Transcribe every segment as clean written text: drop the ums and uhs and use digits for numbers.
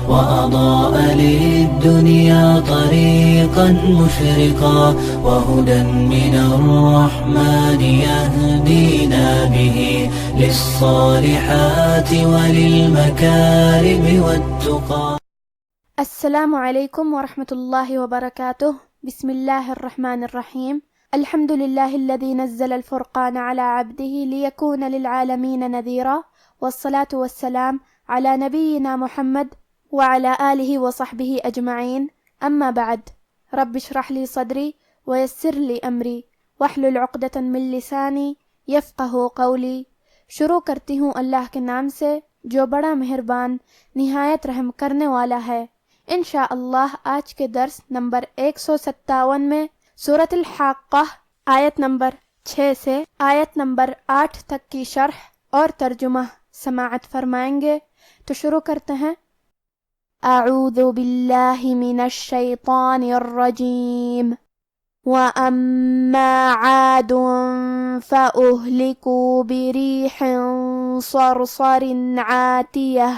وأضاء للدنيا طريقا مشرقا وهدى من الرحمن يهدينا به للصالحات وللمكارم والتقى. السلام علیکم ورحمۃ اللہ وبرکاتہ. بسم اللہ الرحمن الرحیم. الحمد للہ الذی نزل الفرقان على عبده ليكون للعالمین نذیرا والصلاة والسلام على نبینا محمد وعلى آلہ وصحبہ اجمعین. اما بعد. رب اشرح لی صدری ویسر لی امری واحلل عقدۃ من لسانی یفقہوا قولی. شروع کرتی ہوں اللہ کے نام سے جو بڑا مہربان نہایت رحم کرنے والا ہے. انشاءاللہ آج کے درس نمبر 157 میں سورۃ الحاقہ آیت نمبر 6 سے آیت نمبر 8 تک کی شرح اور ترجمہ سماعت فرمائیں گے. تو شروع کرتے ہیں. اعوذ باللہ من الشیطان الرجیم. وَأَمَّا عَادٌ فَأُهْلِكُوا بِرِيحٍ صَرْصَرٍ عَاتِيَةٍ.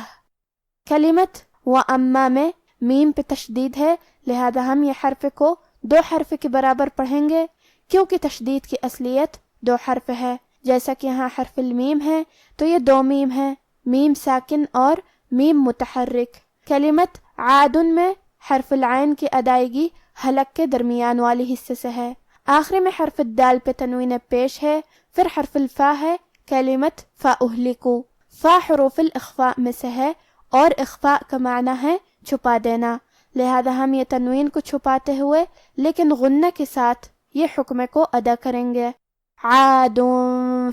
کلمت وَأَمَّا میں میم پہ تشدید ہے، لہذا ہم یہ حرف کو 2 حرف کے برابر پڑھیں گے کیونکہ تشدید کی اصلیت 2 حرف ہے. جیسا کہ یہاں حرف المیم ہے تو یہ 2 میم ہے، میم ساکن اور میم متحرک. کلمت عادن میں حرف العین کی ادائیگی حلق کے درمیان والی حصے سے ہے. آخری میں حرف الدال پہ تنوین پیش ہے. پھر حرف الفا ہے. کلمت فَأُهْلِكُوا. فا حروف الاخفاء میں سے ہے اور اخفاء کا معنی ہے چھپا دینا، لہذا ہم یہ تنوین کو چھپاتے ہوئے لیکن غنہ کے ساتھ یہ حکم کو ادا کریں گے. عاد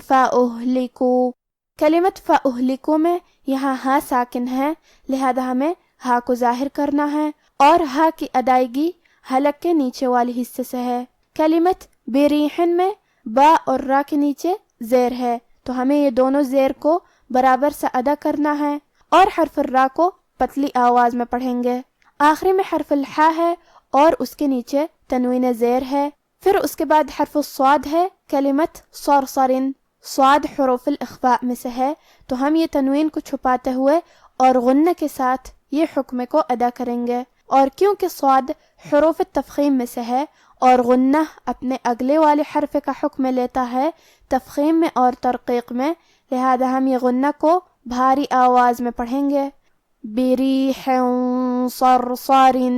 فَأُهْلِكُوا. کلمت فَأُهْلِكُوا میں یہاں ہا ساکن ہے، لہذا ہمیں ہا کو ظاہر کرنا ہے اور ہا کی ادائیگی حلق کے نیچے والی حصے سے ہے. کلمت بریحن میں با اور را کے نیچے زیر ہے تو ہمیں یہ دونوں زیر کو برابر سے ادا کرنا ہے اور حرف الرا کو پتلی آواز میں پڑھیں گے. آخری میں حرف الحا ہے اور اس کے نیچے تنوین زیر ہے. پھر اس کے بعد حرف الصاد ہے. کلمت صرصرن. صاد حروف الاخفاء میں سے ہے تو ہم یہ تنوین کو چھپاتے ہوئے اور غنہ کے ساتھ یہ حکم کو ادا کریں گے. اور کیونکہ صاد حروف تفخیم میں سے ہے اور غنہ اپنے اگلے والے حرف کا حکم لیتا ہے تفخیم میں اور ترقیق میں، لہذا ہم یہ غنہ کو بھاری آواز میں پڑھیں گے. بریح صرصرن.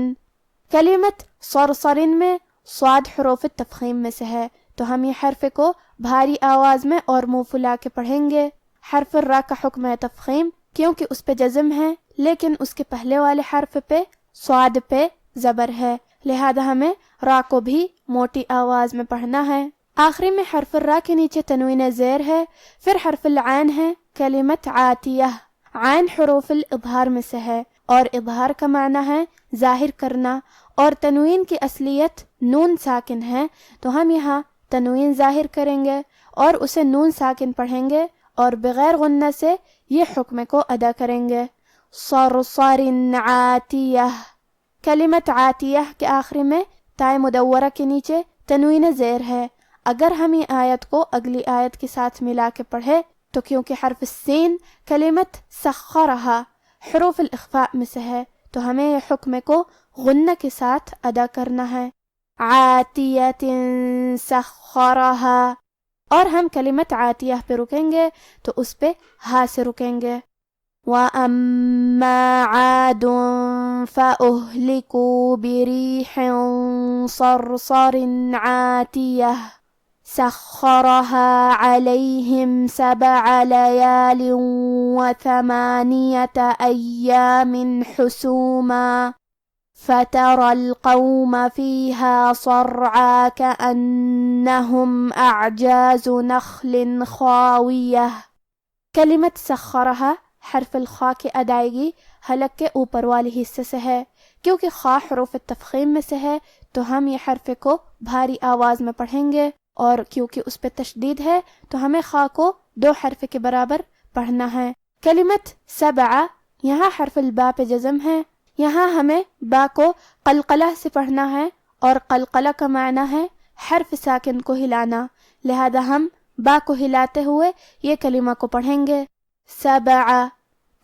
کلمت صرصرن میں صاد حروف تفخیم میں سے ہے تو ہم یہ حرف کو بھاری آواز میں اور منہ پھلا کے پڑھیں گے. حرف الرا کا حکم ہے تفخیم کیونکہ اس پہ جزم ہے لیکن اس کے پہلے والے حرف پہ صاد پہ زبر ہے، لہذا ہمیں را کو بھی موٹی آواز میں پڑھنا ہے. آخری میں حرف الرا کے نیچے تنوین زیر ہے. پھر حرف العین ہے. کلمت عاتیہ. عین حروف الاظہار میں سے ہے اور اظہار کا معنی ہے ظاہر کرنا اور تنوین کی اصلیت نون ساکن ہے تو ہم یہاں تنوین ظاہر کریں گے اور اسے نون ساکن پڑھیں گے اور بغیر غنہ سے یہ حکم کو ادا کریں گے. صرصر عاتیہ. کلمت عاتیہ کے آخری میں تائے مدورہ کے نیچے تنوین زیر ہے. اگر ہم یہ آیت کو اگلی آیت کے ساتھ ملا کے پڑھے تو کیونکہ حرف السین کلمت سخرہا حروف الاخفاء میں سے ہے تو ہمیں یہ حکم کو غنہ کے ساتھ ادا کرنا ہے. عاتیۃ سخرہا. اور ہم کلمت عاتیہ پہ رکیں گے تو اس پہ ہا سے رکیں گے. وَأَمَّا عَادٌ فَأُهْلِكُوا بِرِيحٍ صَرْصَرٍ عَاتِيَةٍ سَخَّرَهَا عَلَيْهِمْ 7 لَيَالٍ و8 أَيَّامٍ حُسُومًا فَتَرَى الْقَوْمَ فِيهَا صَرْعَىٰ كَأَنَّهُمْ أَعْجَازُ نَخْلٍ خَاوِيَةٍ. کلمت سخرها حرف الخاء کی ادائیگی حلق کے اوپر والی حصے سے ہے. کیونکہ خا حروف تفخیم میں سے ہے تو ہم یہ حرف کو بھاری آواز میں پڑھیں گے اور کیونکہ اس پہ تشدید ہے تو ہمیں خا کو 2 حرف کے برابر پڑھنا ہے. کلمت 7 یہاں حرف البا پہ جزم ہے. یہاں ہمیں با کو قلقلہ سے پڑھنا ہے اور قلقلہ کا معنی ہے حرف ساکن کو ہلانا، لہذا ہم با کو ہلاتے ہوئے یہ کلمہ کو پڑھیں گے. 7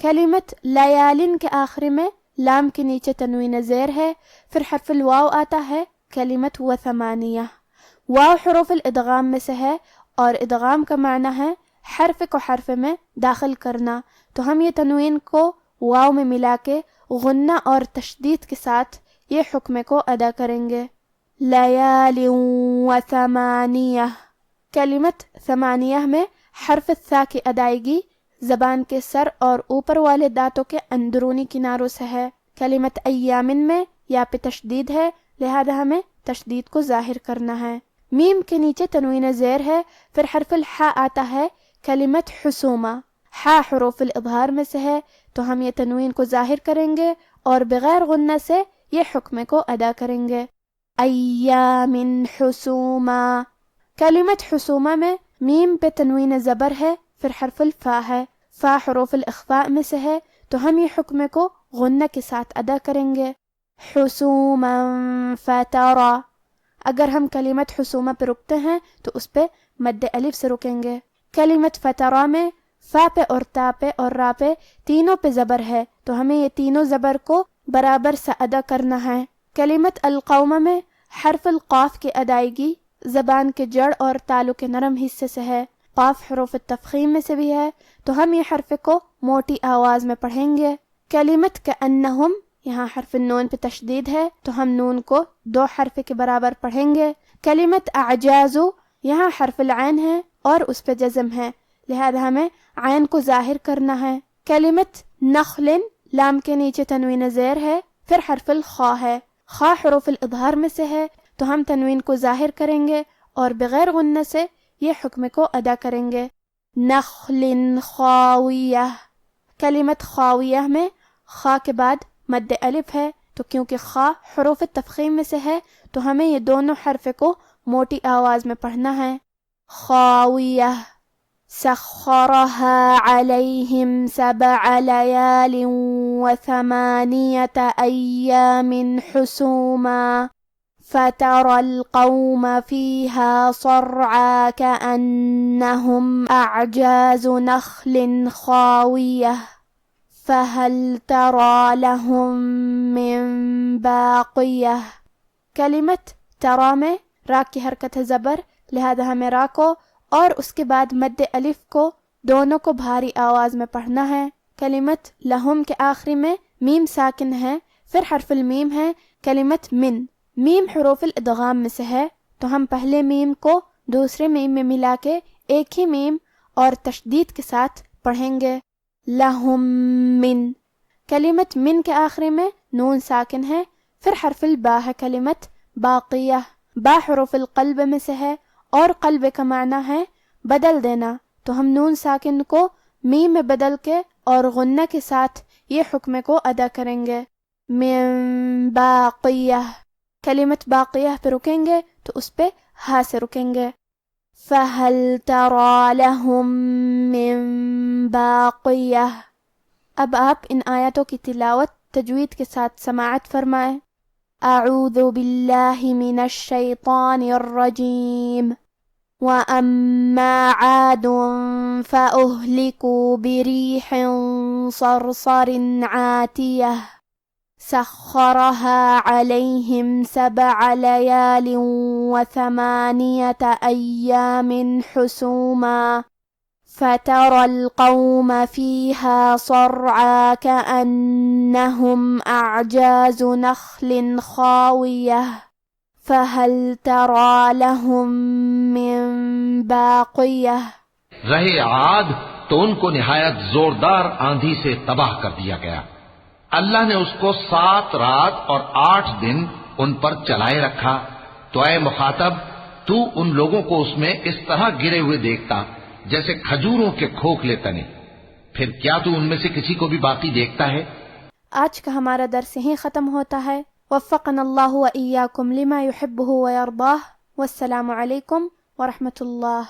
کلمت لیالن کے آخری میں لام کے نیچے تنوین زیر ہے، پھر حرف الواو آتا ہے کلمت وثمانیہ۔ واو حروف الادغام میں سے ہے اور ادغام کا معنی ہے حرف کو حرف میں داخل کرنا، تو ہم یہ تنوین کو واو میں ملا کے غنہ اور تشدید کے ساتھ یہ حکم کو ادا کریں گے۔ لیال وثمانیہ۔ کلمت ثمانیہ میں حرف الثا کی ادائیگی زبان کے سر اور اوپر والے دانتوں کے اندرونی کناروں سے ہے۔ کلمت ایامن میں یا پہ تشدید ہے، لہذا ہمیں تشدید کو ظاہر کرنا ہے۔ میم کے نیچے تنوین زیر ہے، پھر حرف الحاء آتا ہے کلمت حسومہ۔ حاء حروف الاظہار میں سے ہے، تو ہم یہ تنوین کو ظاہر کریں گے اور بغیر غنہ سے یہ حکم کو ادا کریں گے۔ ایامن حسومہ۔ کلمت حسومہ میں میم پہ تنوین زبر ہے، پھر حرف الفا ہے۔ فا حروف الاخفاء میں سے ہے، تو ہم یہ حکم کو غنہ کے ساتھ ادا کریں گے۔ حسوما فترا۔ اگر ہم کلمت حسومہ پہ رکتے ہیں تو اس پہ مد الف سے رکیں گے۔ کلمت فترا میں فا پہ اور تا پہ اور را پہ تینوں پہ زبر ہے، تو ہمیں یہ تینوں زبر کو برابر سے ادا کرنا ہے۔ کلمت القوم میں حرف القاف کی ادائیگی زبان کے جڑ اور تالو کے نرم حصے سے ہے۔ قاف حروف التفخیم میں سے بھی ہے، تو ہم یہ حرف کو موٹی آواز میں پڑھیں گے۔ کلمت کأنہم، یہاں حرف نون پہ تشدید ہے، تو ہم نون کو 2 حرف کے برابر پڑھیں گے۔ کلمت اعجازو، یہاں حرف العین ہے اور اس پہ جزم ہے، لہذا ہمیں عین کو ظاہر کرنا ہے۔ کلمت نخل، لام کے نیچے تنوین زیر ہے، پھر حرف الخا ہے۔ خا حروف الاظہار میں سے ہے، تو ہم تنوین کو ظاہر کریں گے اور بغیر غنہ سے یہ حکم کو ادا کریں گے۔ نخل خاویہ۔ کلمت خاویہ میں خا کے بعد مد الف ہے، تو کیونکہ خا حروف تفخیم میں سے ہے تو ہمیں یہ دونوں حرف کو موٹی آواز میں پڑھنا ہے۔ خاویہ۔ سخرها عليهم 7 ليال و8 أيام حسوما فترى القوم فيها صرعى كأنهم أعجاز نخل خاوية فهل ترى لهم من باقية۔ کلمت ترا میں را کی حرکت ہے زبر، لہذا ہمیں را کو اور اس کے بعد مد الف کو دونوں کو بھاری آواز میں پڑھنا ہے۔ کلمت لہم کے آخری میں میم ساکن ہے، پھر حرف المیم ہے۔ کلمت من، میم حروف الادغام میں سے ہے، تو ہم پہلے میم کو دوسرے میم میں ملا کے ایک ہی میم اور تشدید کے ساتھ پڑھیں گے۔ لہم من۔ کلمت من کے آخری میں نون ساکن ہے، پھر حرف البا ہے۔ کلمت باقیہ، با حروف القلب میں سے ہے اور قلب کا معنی ہے بدل دینا، تو ہم نون ساکن کو میم میں بدل کے اور غنہ کے ساتھ یہ حکم کو ادا کریں گے۔ من باقیہ۔ کلمت باقیہ پہ رکیں گے تو اس پہ ہا سے رکیں گے۔ فہل تری لہم من باقیہ۔ اب آپ ان آیاتوں کی تلاوت تجوید کے ساتھ سماعت فرمائیں۔ اعوذ باللہ من الشیطان الرجیم۔ وَأَمَّا عَادٌ فَأُهْلِكُوا بِرِيحٍ صَرْصَرٍ عَاتِيَةٍ سَخَّرَهَا عَلَيْهِمْ 7 لَيَالٍ و8 أَيَّامٍ حُسُومًا فَتَرَى الْقَوْمَ فِيهَا صَرْعَى كَأَنَّهُمْ أَعْجَازُ نَخْلٍ خَاوِيَةٍ فَهَلْ تَرَى لَهُم مِّن بَاقِيَةٍ۔ رہے عاد تو ان کو نہایت زوردار آندھی سے تباہ کر دیا گیا۔ اللہ نے اس کو 7 رات اور 8 دن ان پر چلائے رکھا، تو اے مخاطب تو ان لوگوں کو اس میں اس طرح گرے ہوئے دیکھتا جیسے کھجوروں کے کھوکھلے تنے، پھر کیا تو ان میں سے کسی کو بھی باقی دیکھتا ہے؟ آج کا ہمارا درس یہیں ختم ہوتا ہے۔ وفقنا اللہ و ایاکم لما یحبہ و یرضاہ، والسلام علیکم ورحمۃ اللہ۔